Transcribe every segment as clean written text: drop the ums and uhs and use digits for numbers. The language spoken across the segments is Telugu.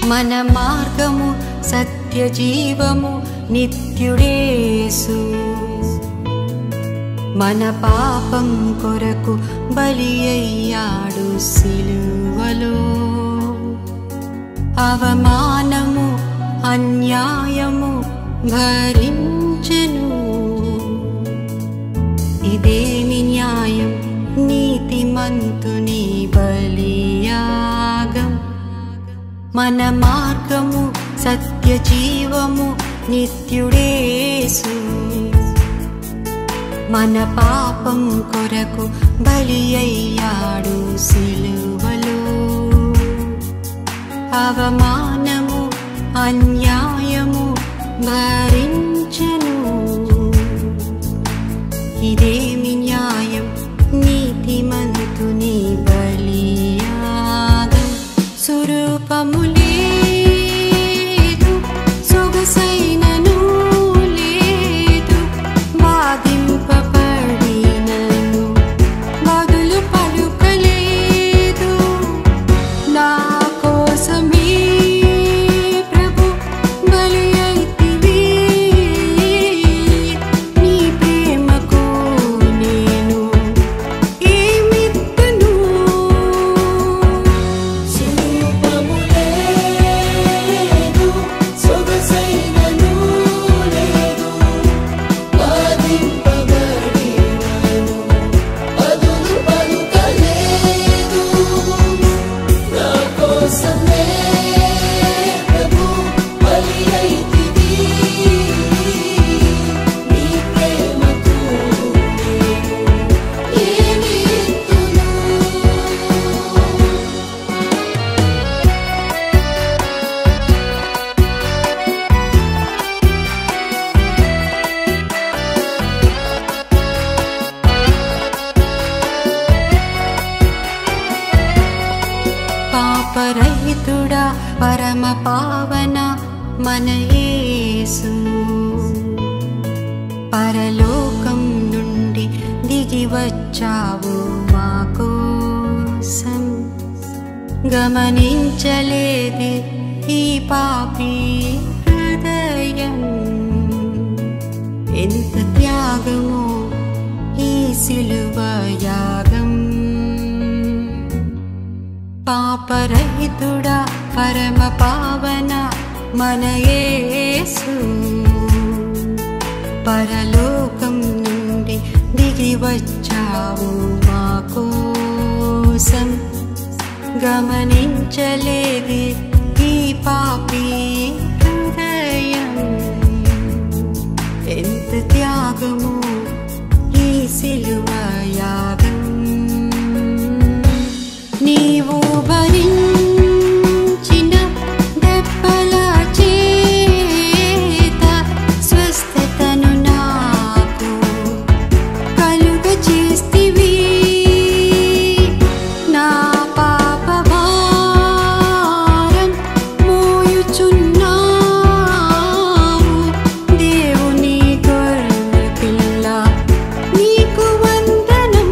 మన మార్గము సత్య జీవము నిత్యుడేసు మన పాపం కొరకు బలి అయ్యాడు సిలువలో అవమానము అన్యాయము భరించెను ఇదేమి న్యాయం నీతిమంతుని బలియాగం మన మార్గము సత్య జీవము నిత్యుడేసు మన పాపం కొరకు బలి అయ్యాడు సిలువలో అవమానము అన్యాయము భరించెను ఇదేమి న్యాయం నీతిమంతుని బలియాగం స్వరూపము లేదు సొగసైనను లేదు బాధింపబడినను బదులు పలుకలేదు నా కోసమే ప్రభు బలి అయితివి నీ ప్రేమకు నేను ఏమిత్తును స్వరూపము లేదు సొగసైనను లేదు బాధింపబడినను బదులు పలుకలేదు నా కోసమే ప్రభు బలి అయితివి నీ ప్రేమకు నేను ఏమిత్తును పాపరహితుడా పరమ పావన మన యేసు పరలోకం నుండి దిగి వచ్చావు మా కోసం గమనించలేది ఈ పాపి హృదయం ఎంత త్యాగమో ఈ సిలువ యాగం పాపరహితుడా పరమ పావన మన యేసు పరలోకం నుండి దిగి వచ్చావు మా కోసం గమనించలేది ఈ పాపి హృదయం ఎంత త్యాగము ఈ సిలువ యాగం నీవు భరించిన దెబ్బల చేత స్వస్థతను నాకు కలుగచేస్తివి నా పాప భారం మోయుచున్నావు దేవుని గొర్రెపిల్ల నీకు వందనం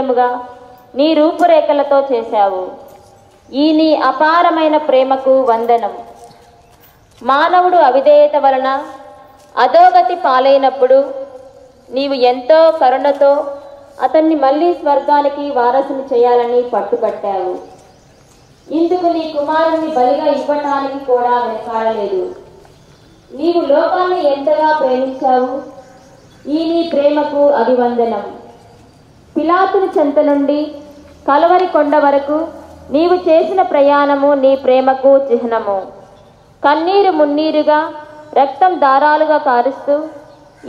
శరీరముగా నీ రూపురేఖలతో చేశావు. ఈ నీ అపారమైన ప్రేమకు వందనం. మానవుడు అవిధేయత వలన అధోగతి పాలైనప్పుడు నీవు ఎంతో కరుణతో అతన్ని మళ్ళీ స్వర్గానికి వారసుని చేయాలని పట్టుపట్టావు. ఇందుకు నీ కుమారుని బలిగా ఇవ్వటానికి కూడా వెనకాడలేదు. నీవు లోకాన్ని ఎంతగా ప్రేమించావు. ఈ నీ ప్రేమకు అభివందనం. పిలాతుని చెంత నుండి కలవరి కొండ వరకు నీవు చేసిన ప్రయాణము నీ ప్రేమకు చిహ్నము. కన్నీరు మున్నీరుగా రక్తం దారాలుగా కారుస్తూ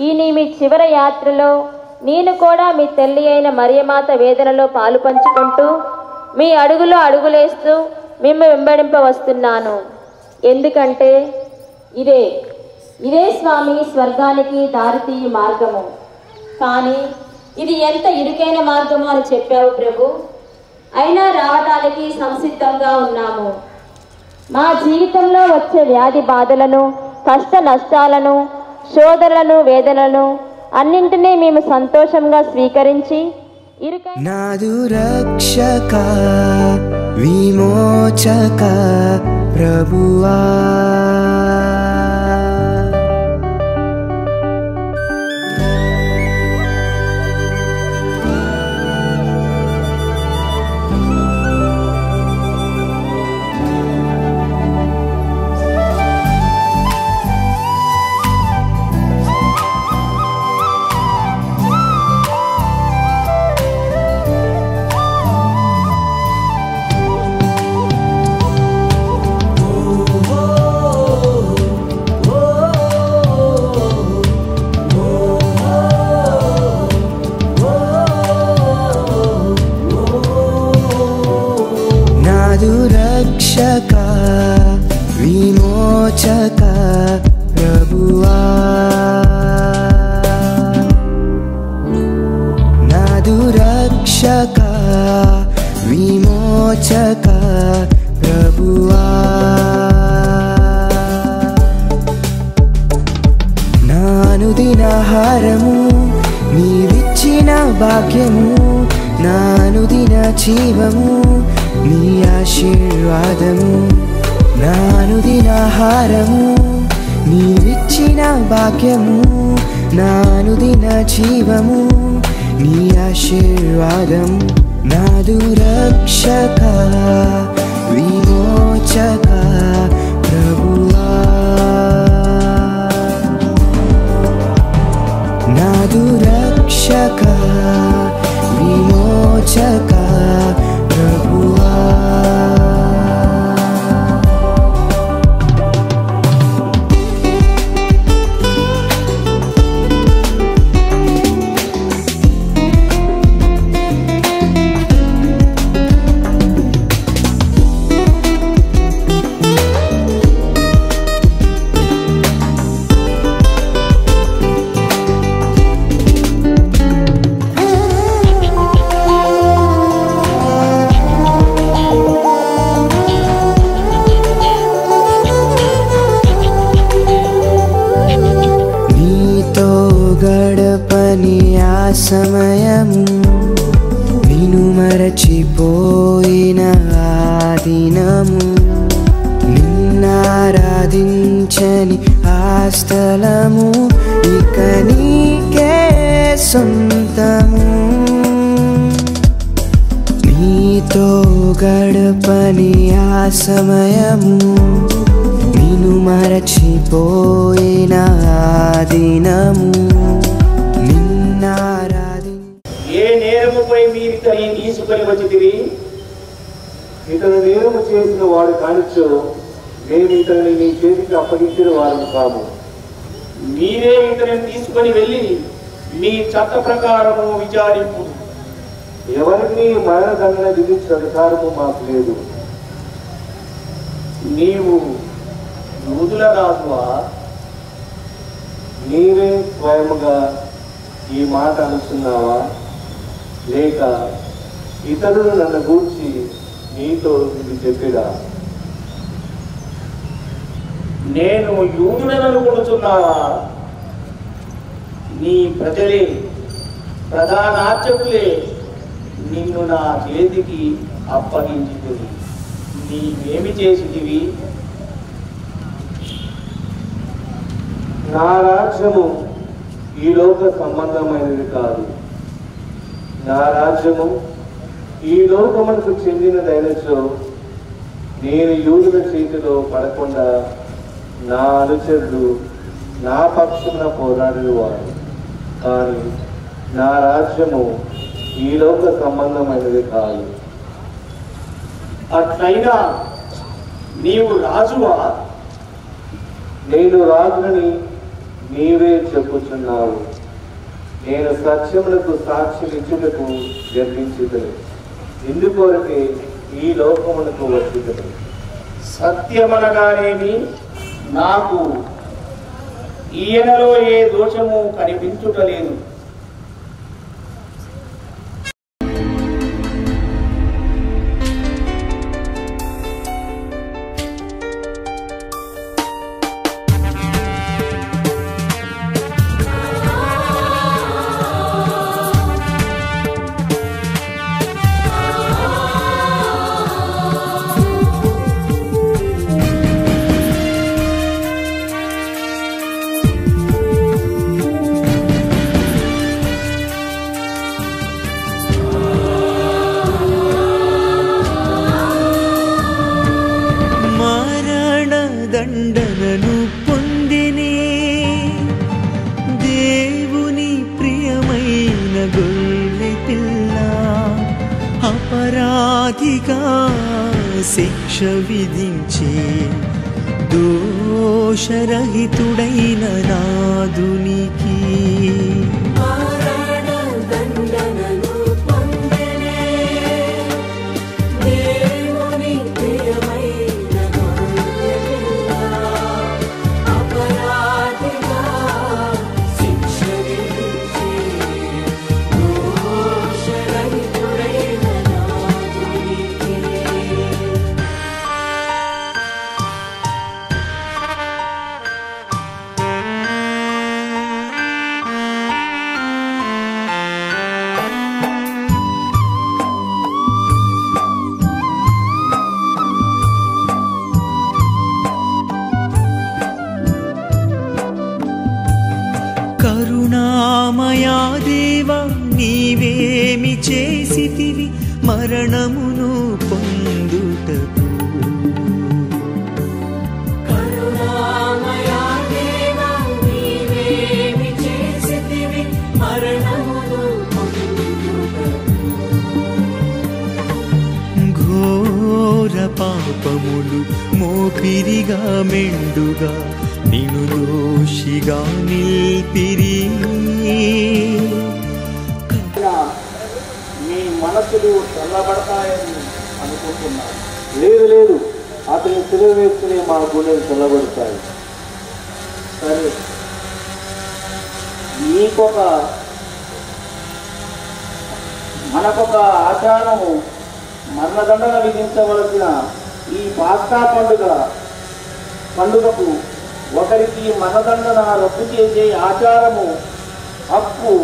ఈ మీ చివరి యాత్రలో నేను కూడా మీ తల్లి అయిన మరియమాత వేదనలో పాలు పంచుకుంటూ మీ అడుగులో అడుగులేస్తూ మిమ్మ వెంబడింప వస్తున్నాను. ఎందుకంటే ఇదే స్వామి స్వర్గానికి దారితీయు మార్గము. కానీ ఇది ఎంత ఇరుకైన మార్గము అని చెప్పావు ప్రభు. అయినా రావడానికి సంసిద్ధంగా ఉన్నాము. మా జీవితంలో వచ్చే వ్యాధి బాధలను, కష్ట నష్టాలను, శోధనలను, వేదనలను అన్నింటినీ మేము సంతోషంగా స్వీకరించి నాదు రక్షక విమోచక ప్రభువా, రక్షక విమోచక ప్రభువా, నాదు రక్షక విమోచక ప్రభువా, నానుదినాహారము నీవిచ్చిన భాగ్యము, నానుదిన జీవము నీ ఆశీర్వాదము, నానుదినాహారము నీవిచ్చిన భాగ్యము, నానుదిన జీవము నీ ఆశీర్వాదము, నాదు రక్షక విమోచక ప్రభువా, నాదు రక్షక విమోచక ప్రభువా. గడపని ఆ సమయము నిన్ను మరచిపోయిన ఆ దినము, నిన్నారాధించని ఆ స్థలము ఇక నీకే సొంతము, నీతో గడపని ఆ సమయము నిన్ను మరచిపోయిన ఆ దినము, ఏ నేరముపై మీరు ఇతని తీసుకొని వచ్చితిరి? ఇతను నేరము చేసిన వాడు కానిచ్చో మేము ఇతని మీ చేతికి అప్పగించిన వారు కాము. మీరే ఇతని తీసుకొని వెళ్ళి మీ చట్ట ప్రకారము విచారింపు. ఎవరిని మరణదండన విధించిన అధికారము మాకు లేదు. నీవు యూదుల రాజువా? నీవే స్వయముగా ఈ మాట అనుస్తున్నావా, లేక ఇతరులు నన్ను గూర్చి నీతో ఇది చెప్పిరా? నేను యూదులను అనుకుంటున్నావా? నీ ప్రజలే, ప్రధానార్చకులే నిన్ను నా చేతికి అప్పగించితివి. నీవేమి చేసితివి? నా రాజ్యము ఈ లోక సంబంధమైనది కాదు. నా రాజ్యము ఈ లోకమునకు చెందినదైనచో నేను యూదుల చేతిలో పడకుండా నా అనుచరులు నా పక్షమున పోరాడేవారు. కానీ నా రాజ్యము ఈ లోక సంబంధమైనది కాదు. అట్లయినా నీవు రాజువా? నేను రాజుని నీవే చెప్పుచున్నావు. నేను సత్యములకు సాక్ష్యమిచ్చుటకు జన్మించుటను, ఇందుకొరకే ఈ లోకమునకు వచ్చుటను. సత్యమనగానేమి? నాకు ఈయనలో ఏ దోషము కనిపించుటలేదు. దండనను పొందినే దేవుని ప్రియమైన గొర్రె పిల్ల, అపరాధిగా శిక్ష విధించే దోషరహితుడైన నాదునికి కరుణామయా దేవా, నీవేమి చేసితివి మరణమును పొందుటకు? కరుణామయా దేవా, నీవేమి చేసితివి మరణమును పొందుటకు? ఘోర పాపములు మోపిరిగా మెండుగా నిన్ను దోషిగా నిల్పిరి. మీ మనసులు చల్లబడతాయని అనుకుంటున్నాను. లేదు లేదు, అతని సిలువ వేసుకునే మా గుండెలు చల్లబడతాయి. సరే, మనకొక ఆచారము, మరణదండన విధించవలసిన ఈ పాస్కా పండుగకు ఒకరికి మరణదండన రద్దు చేసే ఆచారము, హక్కు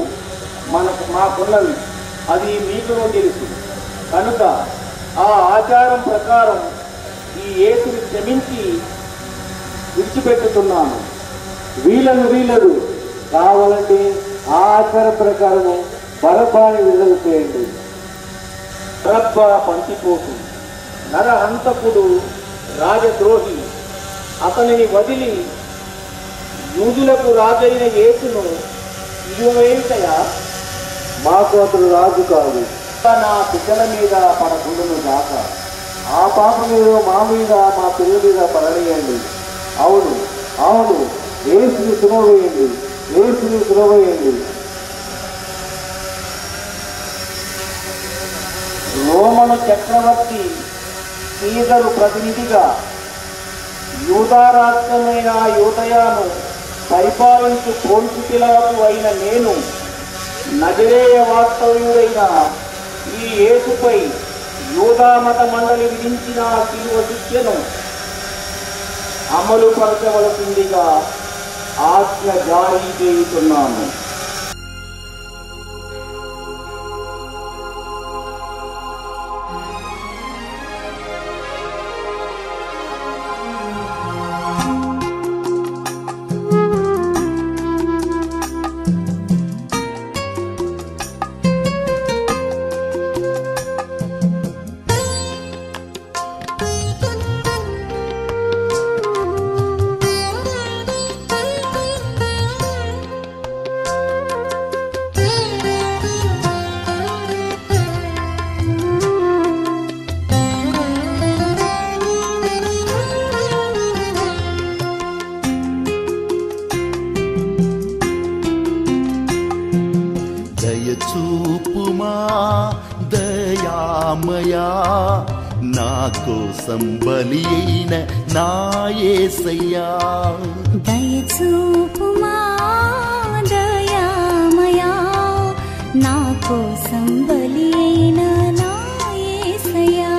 మాకున్నది. అది మీకును తెలుసు. కనుక ఆ ఆచారం ప్రకారం ఈ యేసుని క్షమించి విడిచిపెట్టుతున్నాను. వీలదు, కావాలంటే ఆ ఆచార ప్రకారము బరబ్బాని విడుదల చేయండి. బరబ్బా పంచిపోటు, నరహంతకుడు, రాజద్రోహి. అతనిని వదిలి యూదులకు రాజైన యేసును ఇరువేంటయా? మాకు అతడు రాజు కాదు. నా పిల్లల మీద పడకుండును గాక. ఆ పాప మీద, మా మీద, మా పిల్లల మీద పడనీయండి. అవును అవును, యేసుని సులభేయండి, యేసుని సులభేయండి. రోమను చక్రవర్తి సీజరు ప్రతినిధిగా యూదారాష్ట్రమైన యూదయాను పరిపాలించు పోన్సు పిలాతు అయిన నేను, నజరేయ వాస్తవ్యుడైన ఈ యేసుపై యూదా మత మండలి విధించిన శిలువ శిక్షను అమలు పరచవలసిందిగా ఆజ్ఞ జారీ చేయుతున్నాను. దయామయా నా కోసం బలి అయిన నా యేసయ్యా దయచూపుమా దయామయా నా కోసం బలి అయిన నా యేసయ్యా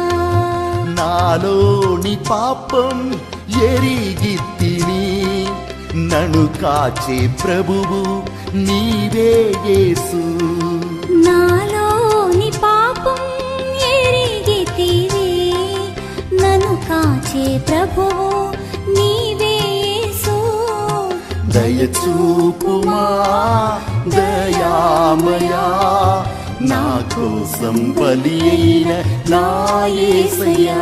నాలోని పాపం ఎరిగి తిని నన్ను కాచే ప్రభువు నీవే యేసు నాలోని పాపం ఎరిగితివి నన్ను కాచే ప్రభువు నీవే యేసు దయచూపుమా దయామయా నా కోసం బలి అయిన నా యేసయ్యా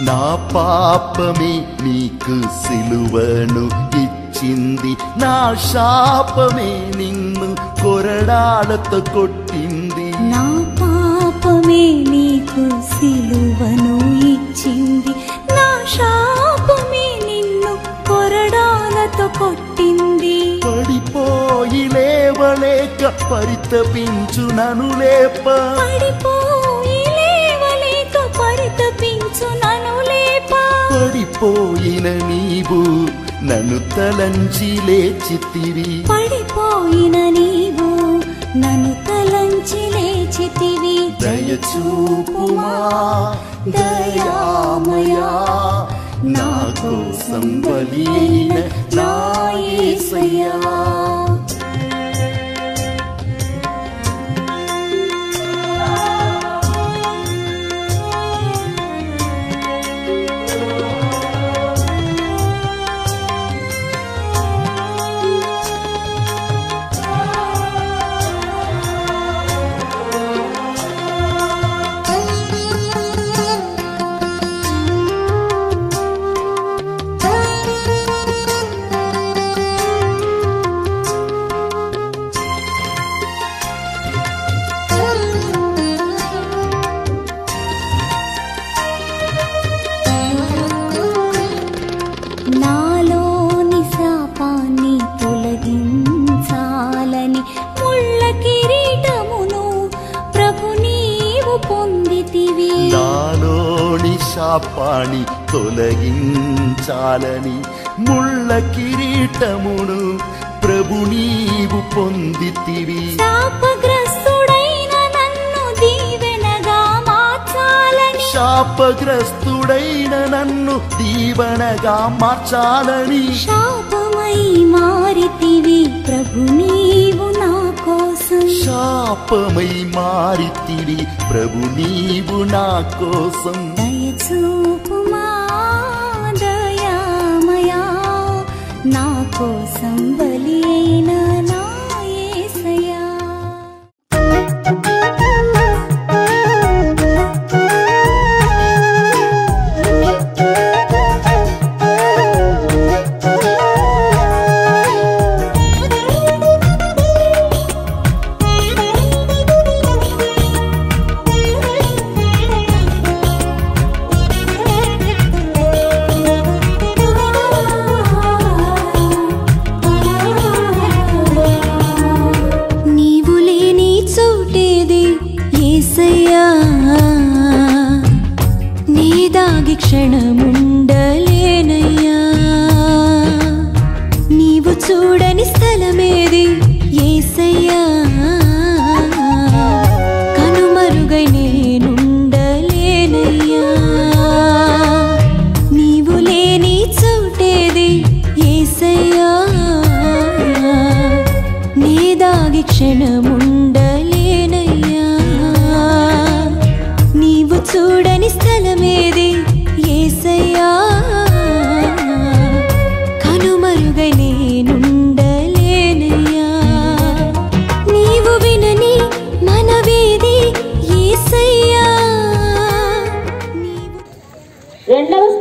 నా పాపమే నీకు సిలువను ఇచ్చింది నా శాపమే నిన్ను కొరడాలతో కొట్టింది నా పాపమే నీకు సిలువను ఇచ్చింది నా శాపమే నిన్ను కొరడాలతో కొట్టింది పడిపోయి లేవలేక పరితపించు నను లేప పడిపోయి లేవలేక పరితపించు నన్ను లేప పడిపోయిన నీవు నన్ను తలంచి లేచితివి పడిపోయిన నీవు నన్ను తలంచి లేచితివి దయచూపుమా దయామయా నా కోసం బలి అయిన నా యేసయ్యా నాలోని శాపాన్ని తొలగించాలని ముళ్ళ కిరీటమును ప్రభు నీవు పొందితివి నాలోని శాపాన్ని తొలగించాలని ముళ్ళ కిరీటమును ప్రభు నీవు పొందితివి శాపగ్రస్తుడైన నన్ను దీవెనగా మార్చాలని శాపగ్రస్తుడైన నన్ను దీవెనగా మార్చాలని శాపమై మారితివి ప్రభు నీవు నా కోసం శాపమై మారితివి ప్రభు నీవు నా కోసం దయచూపుమా దయామయా నా కోసం బలి అయిన నా యేసయ్యా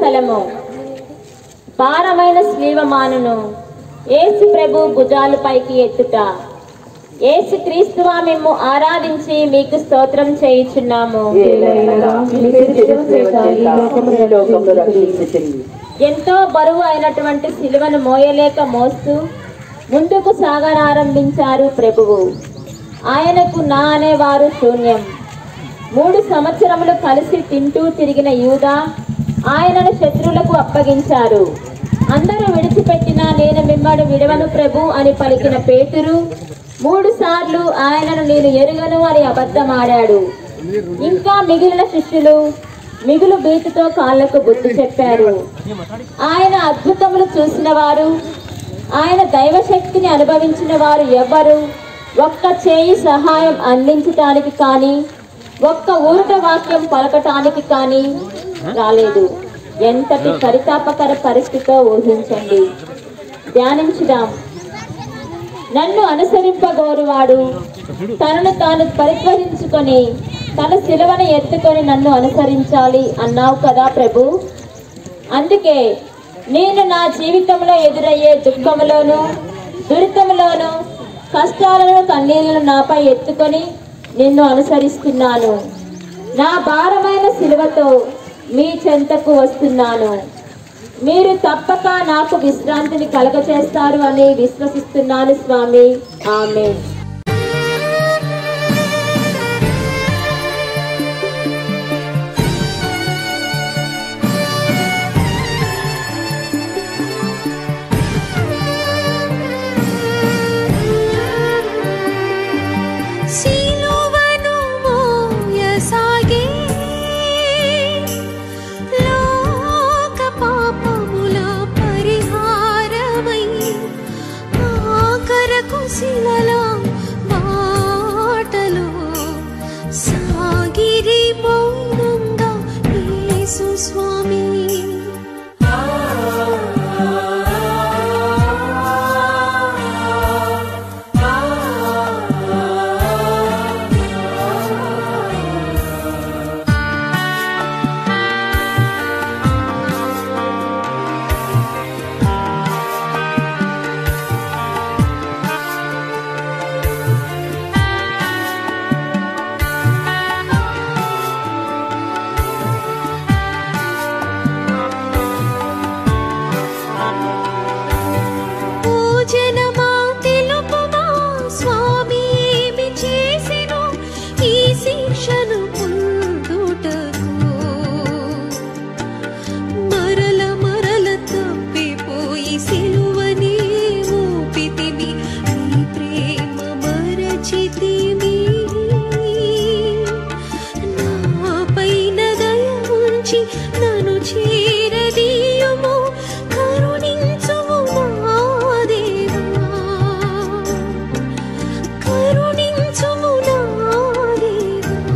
స్థలము. భారమైన స్లీవమానును యేసు ప్రభు భుజాలపైకి ఎత్తుట. యేసు క్రీస్తువా మేము ఆరాధించి మీకు స్తోత్రం చేయుచున్నాము. ఎంతో బరువు అయినటువంటి సిలువను మోయలేక మోస్తూ ముందుకు సాగనారంభించారు ప్రభువు. ఆయనకు నా అనేవారు శూన్యం. 3 సంవత్సరములు కలిసి తింటూ తిరిగిన యూదా ఆయనను శత్రువులకు అప్పగించారు. అందరూ విడిచిపెట్టినా నేను మిమ్మల్ని విడవను ప్రభు అని పలికిన పేతురు 3 సార్లు ఆయనను నేను ఎరుగను అని అబద్ధమాడాడు. ఇంకా మిగిలిన శిష్యులు మిగులు భీతితో కాళ్లకు బుద్ధి చెప్పారు. ఆయన అద్భుతములు చూసిన వారు, ఆయన దైవశక్తిని అనుభవించిన వారు ఎవ్వరు ఒక్క చేయి సహాయం అందించటానికి కానీ ఒక్క ఊరట వాక్యం పలకటానికి కానీ రాలేదు. ఎంతటి పరితాపకర పరిస్థితితో ఊహించండి. ధ్యానించుదాం. నన్ను అనుసరింపగోరువాడు తనను తాను పరిత్వహించుకొని తన సిలువను ఎత్తుకొని నన్ను అనుసరించాలి అన్నావు కదా ప్రభు. అందుకే నేను నా జీవితంలో ఎదురయ్యే దుఃఖములోను దురితములోను కష్టాలను కన్నీళ్లను నాపై ఎత్తుకొని నిన్ను అనుసరిస్తున్నాను. నా భారమైన సిలువతో మీ చెంతకు వస్తున్నాను. మీరు తప్పక నాకు విశ్రాంతిని కలగచేస్తారు అని విశ్వసిస్తున్నాను స్వామి. ఆమేన్. సిలువను మోయసాగే లోక పాపముల పరిహారమై ఆఖరకు శిలల బాటలో సాగిరి మౌనంగా యేసు స్వామి. పూజనమా తెలుపుమా స్వామి ఏమి చేసెను ఈ శిక్షను పొందుటకు. మరల మరల తప్పిపోయి సిలువనే మోపితిమి, నీ ప్రేమ మరచితిమి. నాపైన దయ ఉంచి నన్ను చేరదీయుము, కరుణించుము నా దేవా, కరుణించుము నా దేవా.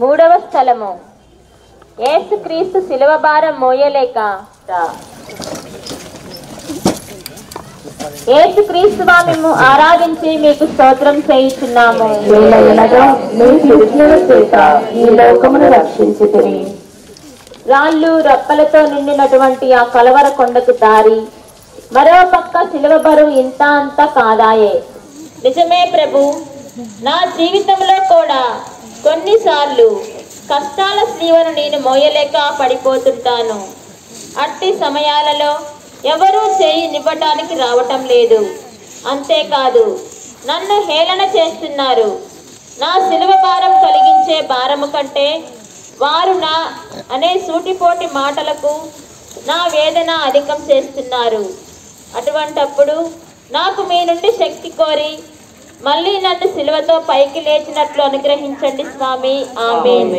మూడవ స్థలము. యేసు క్రీస్తు శిలువ భారం మోయలేక. యేసు క్రీస్తువా మేము ఆరాధించి మీకు స్తోత్రం చేయుచున్నాము. రాళ్ళు రప్పలతో నిండినటువంటి ఆ కలవర కొండకు దారి, మరో పక్క శిలువ బరువు ఇంత అంత కాదాయే. నిజమే ప్రభు, నా జీవితంలో కూడా కొన్నిసార్లు కష్టాల స్లీవను నేను మోయలేక పడిపోతుంటాను. అట్టి సమయాలలో ఎవరూ చేయి నివ్వటానికి రావటం లేదు. అంతేకాదు నన్ను హేళన చేస్తున్నారు. నా సిలువ భారం కలిగించే భారము కంటే వారు నా అనే సూటిపోటి మాటలకు నా వేదన అధికం చేస్తున్నారు. అటువంటప్పుడు నాకు మీ నుండి శక్తి కోరి మళ్ళీ నన్ను సిలువతో పైకి లేచినట్లు అనుగ్రహించండి స్వామి. ఆమేన్.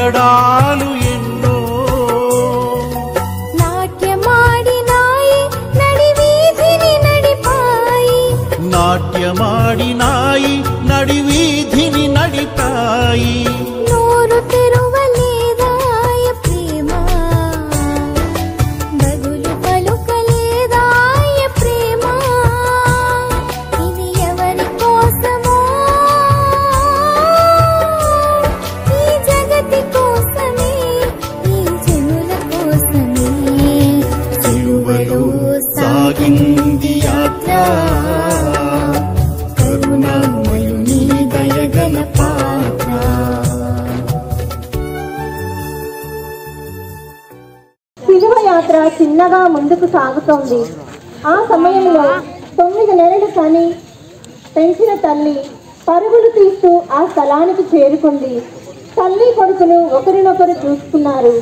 పగడాలు ఎన్నో నాట్యమాడినాయి నడివీధిని నడిపాయి నాట్యమాడినాయి నడివీధిని నడిపాయి నోరు తెరువలేదాయ ప్రేమ బదులు పలుకలేదాయ ప్రేమ ఇది ఎవరి కోసమో ఈ జగతి కోసమే ఈ జనుల కోసమే సిలువలో సాగింది యాత్ర కరుణామయుని దయగల పాత్ర శిలువ యాత్ర చిన్నగా ముందుకు సాగుతోంది. ఆ సమయంలో 9 నెలలు కని పెంచిన తల్లి పరుగులు తీస్తూ ఆ స్థలానికి చేరుకుంది. తల్లి కొడుకులు ఒకరినొకరు చూసుకున్నారు.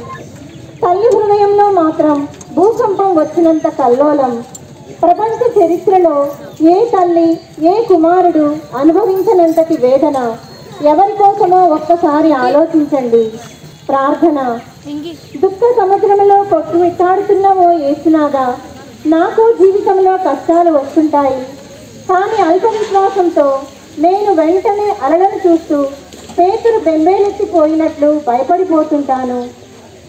తల్లి హృదయంలో మాత్రం భూకంపం వచ్చినంత కల్లోలం. ప్రపంచ చరిత్రలో ఏ తల్లి ఏ కుమారుడు అనుభవించనంతటి వేదన. ఎవరి కోసమో ఒక్కసారి ఆలోచించండి. ప్రార్థన. దుఃఖ సముద్రంలో కొట్టుమిట్టాడుతున్న ఓ యేసునాథా, నాకు జీవితంలో కష్టాలు వస్తుంటాయి. కానీ అల్ప విశ్వాసంతో నేను వెంటనే అలలను చూస్తూ పేతురు బెంబేలెత్తిపోయినట్లు భయపడిపోతుంటాను.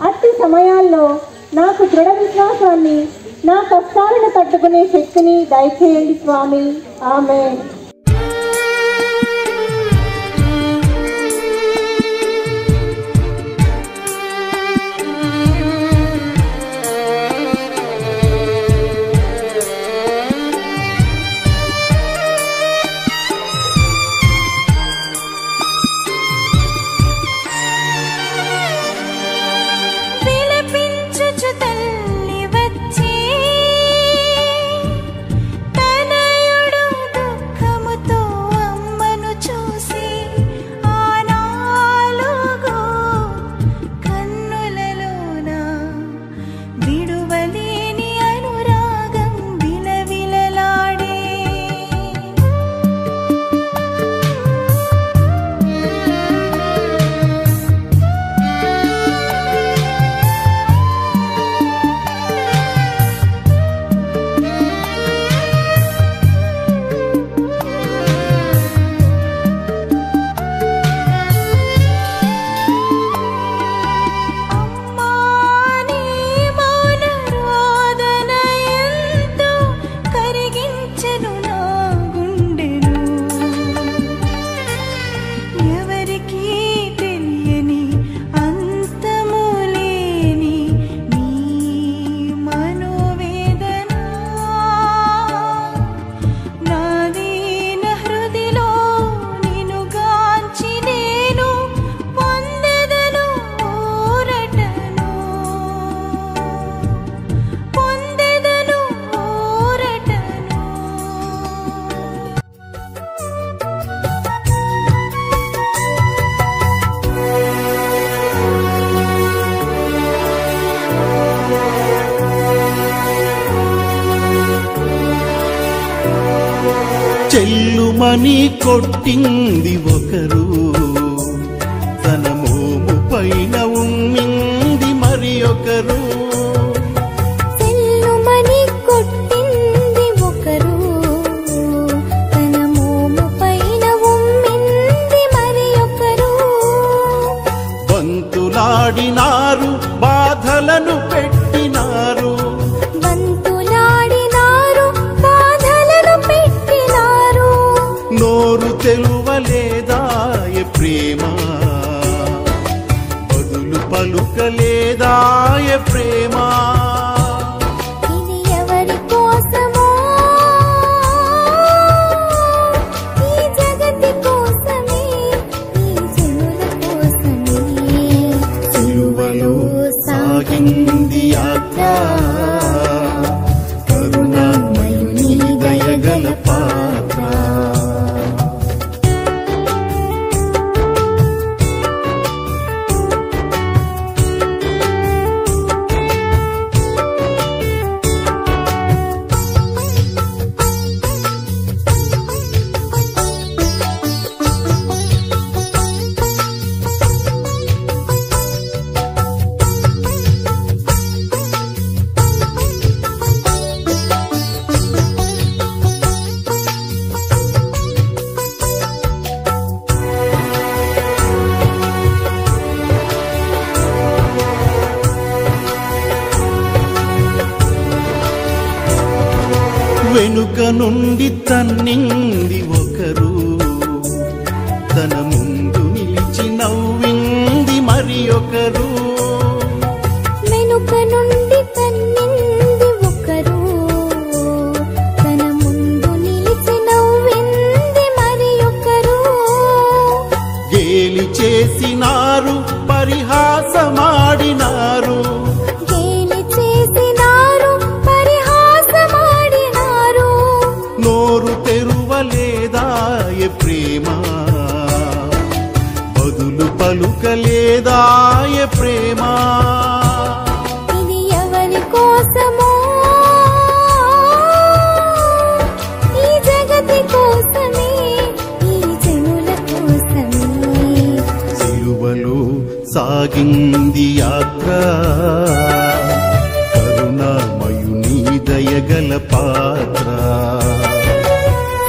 అట్టి సమయాల్లో నాకు దృఢ విశ్వాసాన్ని, నా కష్టాలను తట్టుకునే శక్తిని దయచేయండి స్వామి. ఆమేన్. విలపించుచు తల్లి వచ్చే తనయుడు దుఃఖముతో అమ్మను చూసి ఆనాలుగు కన్నులలోన విడువలేని అనురాగం విలవిలలాడే. అమ్మా నీ మౌన రోదన ఎంతో కరిగించెను నా గుండెను. ఎవరికీ తెలియని అంతము లేని నీ మనోవేదన నా దీన హృదిలో నిన్ను గాంచి నేను పొందెదను ఊరటను, పొందెదను ఊరటను. చెల్లుమని కొట్టింది ఒకరు, తన మోము పైన ఉమ్మింది మరి ఒకరు. చెల్లుమని కొట్టింది ఒకరు, తన మోము పైన ఉమ్మింది మరి ఒకరు. బంతులాడినారు, బాధలను పెట్టినారు, బంతులాడినారు, బాధలను పెట్టినారు. నోరు తెలువలేదాయ ప్రేమ, బదులు పలుకలేదాయ ప్రేమ. ఇది ఎవరి కోసమో ఈ జగతి కోసమే ఈ జనుల కోసమే సిలువలో సాగింది యాత్ర కరుణామయుని దయగల పాత్ర. వెనుక నుండి తన్నింది ఒకరు, తన ముందు నిలిచి నవ్వింది మరి ఒకరు. వెనుక నుండి తన్నింది ఒకరు, తన ముందు నిలిచి నవ్వింది మరి ఒకరు. గేలి చేసినారు, పరిహాసమాడినారు, గేలి చేసినారు, పరిహాసమాడినారు. నోరు తెరువలేదాయ ప్రేమ, బదులు పలుకలేదాయ ప్రేమ. ఇది ఎవరి కోసమో, ఈ జగతి కోసమే, ఈ జనుల కోసమే. సిలువలో సాగింది యాత్ర, కరుణామయుని దయగల పాత్ర.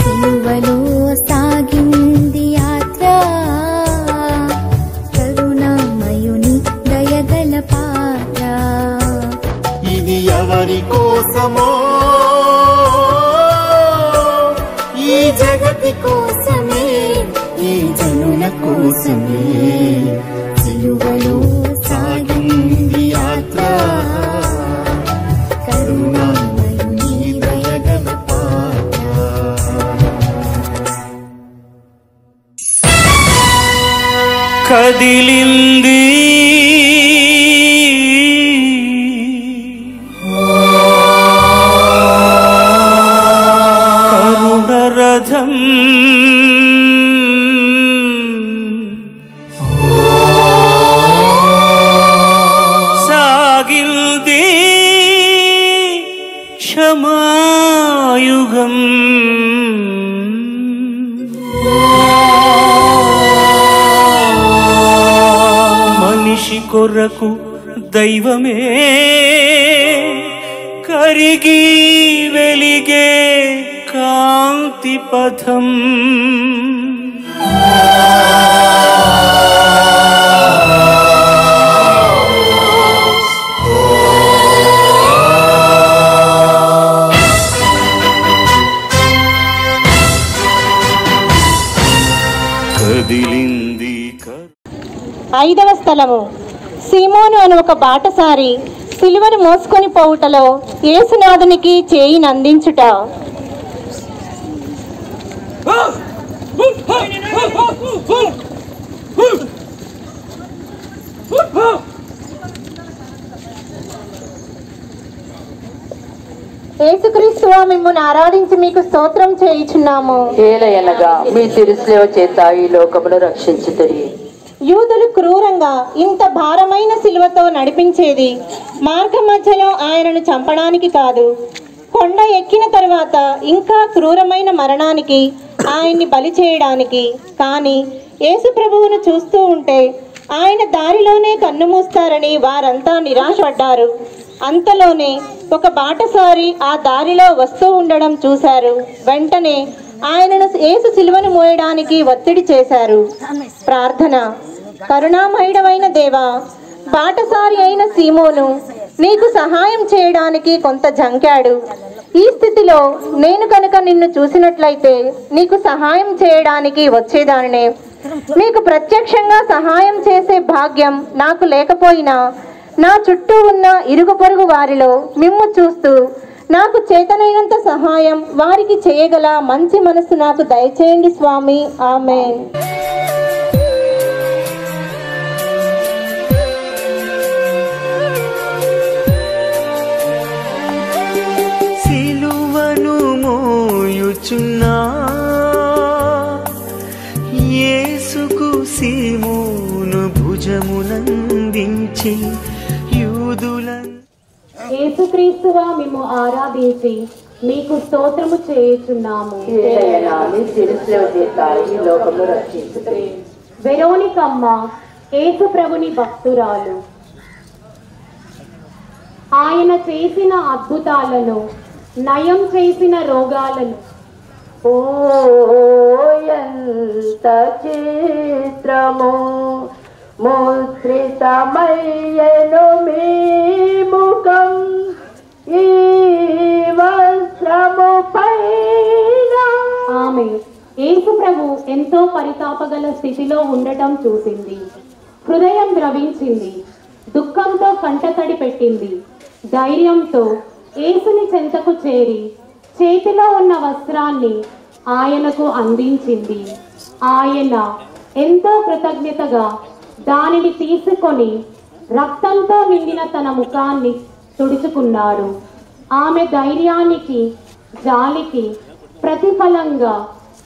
సిలువలో సాగింది యాత్ర, కరుణామయుని దయగల పాత్ర. ఇది ఎవరి కోసమో, ఈ జగతి కోసమే, ఈ జనుల కోసమే. సిలువలో సాగింది యాత్ర, కరుణామయుని దయగల పాత్ర. కదిలింది కరుణరథం, సాగిల్ది క్షమాయుగం. మనిషి కొరకు దైవమే కరిగి వెలిగే కాంతి పథం. కదిలింది 5వ స్థలము, సీమోను అను ఒక బాటసారి సిలువను మోసుకొని పోవుటలో యేసునాథునికి చేయినందించుట. యేసుక్రీస్తువా, మిమ్మును ఆరాధించి మీకు స్తోత్రం చేయుచున్నాము. ఏలయనగా మీ తిరుసేవ చేత ఈ లోకమును రక్షించుతరి. యూదులు క్రూరంగా ఇంత భారమైన సిలువతో నడిపించేది మార్గం మధ్యలో ఆయనను చంపడానికి కాదు, కొండ ఎక్కిన తరువాత ఇంకా క్రూరమైన మరణానికి ఆయన్ని బలి చేయడానికి. కానీ యేసు ప్రభువును చూస్తూ ఉంటే ఆయన దారిలోనే కన్నుమూస్తారని వారంతా నిరాశపడ్డారు. అంతలోనే ఒక బాటసారి ఆ దారిలో వస్తూ ఉండడం చూశారు. వెంటనే ఆయనను యేసు సిలువను మోయడానికి ఒత్తిడి చేశారు. ప్రార్థన. కరుణామయుడమైన దేవా, బాటసారి అయిన సీమోను నీకు సహాయం చేయడానికి కొంత జంకాడు. ఈ స్థితిలో నేను కనుక నిన్ను చూసినట్లయితే నీకు సహాయం చేయడానికి వచ్చేదానినే. నీకు ప్రత్యక్షంగా సహాయం చేసే భాగ్యం నాకు లేకపోయినా నా చుట్టూ ఉన్న ఇరుగు పొరుగు వారిలో మిమ్ము చూస్తూ నాకు చేతనైనంత సహాయం వారికి చేయగల మంచి మనసు నాకు దయచేయండి స్వామి. ఆమేన్. సిలువను మోయుచున్నా యేసుకు సీమోను భుజమునందించి యూదులను. యేసుక్రీస్తువా, మేము ఆరాధించి మీకు స్తోత్రము చేయుచున్నాము. ఏలయనా మీ తిరుసేవ చేత ఈ లోకమును రక్షించుతరి. వెరోనికమ్మ యేసు ప్రభుని భక్తురాలు. ఆయన చేసిన అద్భుతాలను, నయం చేసిన రోగాలను, ఓ ఎంత చిత్రము ముద్రితమయ్యను మీ ముఖం ఈ వస్త్రముపై ఆమె యేసు ప్రభు ఎంతో పరితాపగల స్థితిలో ఉండటం చూసింది. హృదయం ద్రవించింది, దుఃఖంతో కంటతడి పెట్టింది. ధైర్యంతో యేసుని చెంతకు చేరి చేతిలో ఉన్న వస్త్రాన్ని ఆయనకు అందించింది. ఆయన ఎంతో కృతజ్ఞతగా దానిని తీసుకొని రక్తంతో నిండిన తన ముఖాన్ని తుడుచుకున్నాడు. ఆమె ధైర్యానికి, జాలికి ప్రతిఫలంగా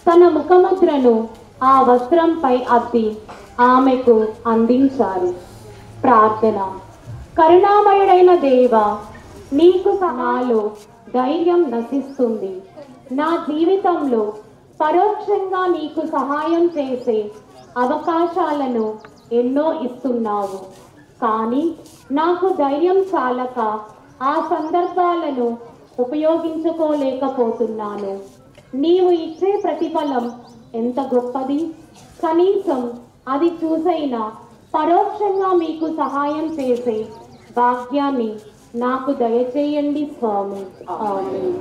తన ముఖముద్రను ఆ వస్త్రంపై అద్ది ఆమెకు అందించారు. ప్రార్థన. కరుణామయుడైన దేవా, నీకు నాలో ధైర్యం నశిస్తుంది. నా జీవితంలో పరోక్షంగా నీకు సహాయం చేసే అవకాశాలను ఎన్నో ఇస్తున్నావు. కానీ నాకు ధైర్యం చాలక ఆ సందర్భాలను ఉపయోగించుకోలేకపోతున్నాను. నీవు ఇచ్చే ప్రతిఫలం ఎంత గొప్పది! కనీసం అది చూసైనా పరోక్షంగా మీకు సహాయం చేసే భాగ్యాన్ని నాకు దయచేయండి స్వామి. ఆమేన్.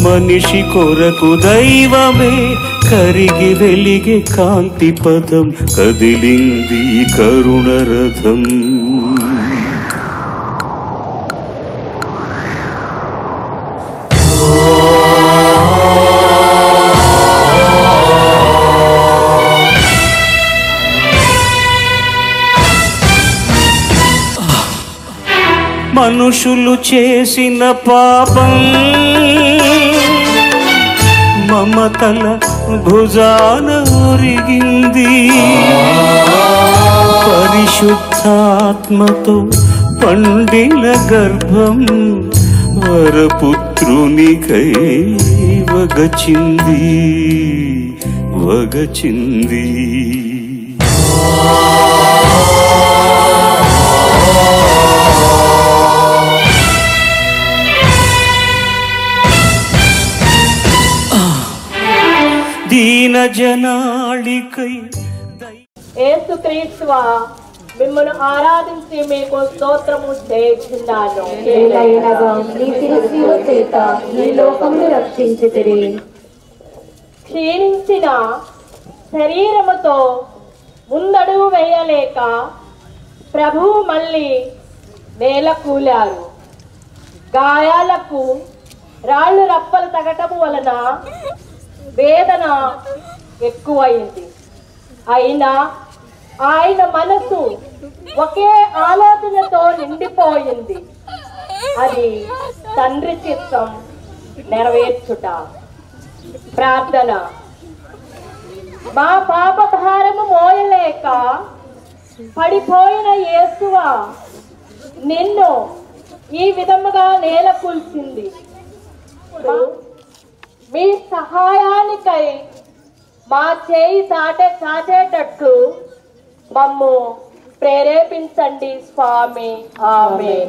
మనిషి కొరకు దైవమే కరిగి వెలిగే కాంతి పదం కదిలింది కరుణ రథం. మనుషులు చేసిన పాపం మమతల భుజాన ఒరిగింది. పరిశుద్ధాత్మతో పండిన గర్భం వరపుత్రునికై వగచింది వగచింది. దీన జనాళికై యేసుక్రీస్తువా, మిమ్మల్ని ఆరాధించి మీకు స్తోత్రము చేయుచున్నాను. నీ తిరుశిలువ చేత ఈ లోకమును రక్షించితిరి. క్షీణించిన శరీరముతో ముందడుగు వేయలేక ప్రభువు మళ్ళీ నేల కూలారు. గాయాలకు రాళ్ళు రప్పలు తగటము వలన వేదన ఎక్కువైంది. అయినా ఆయన మనసు ఒకే ఆలోచనతో నిండిపోయింది. అది తండ్రి చిత్తం నెరవేర్చుట. ప్రార్థన. మా పాపభారము మోయలేక పడిపోయిన యేసువా, నిన్ను ఈ విధముగా నేల కూల్చింది. మీ సహాయానికై మా చేయి చాచేటట్లు మమ్ము ప్రేరేపించండి స్వామి. ఆమేన్.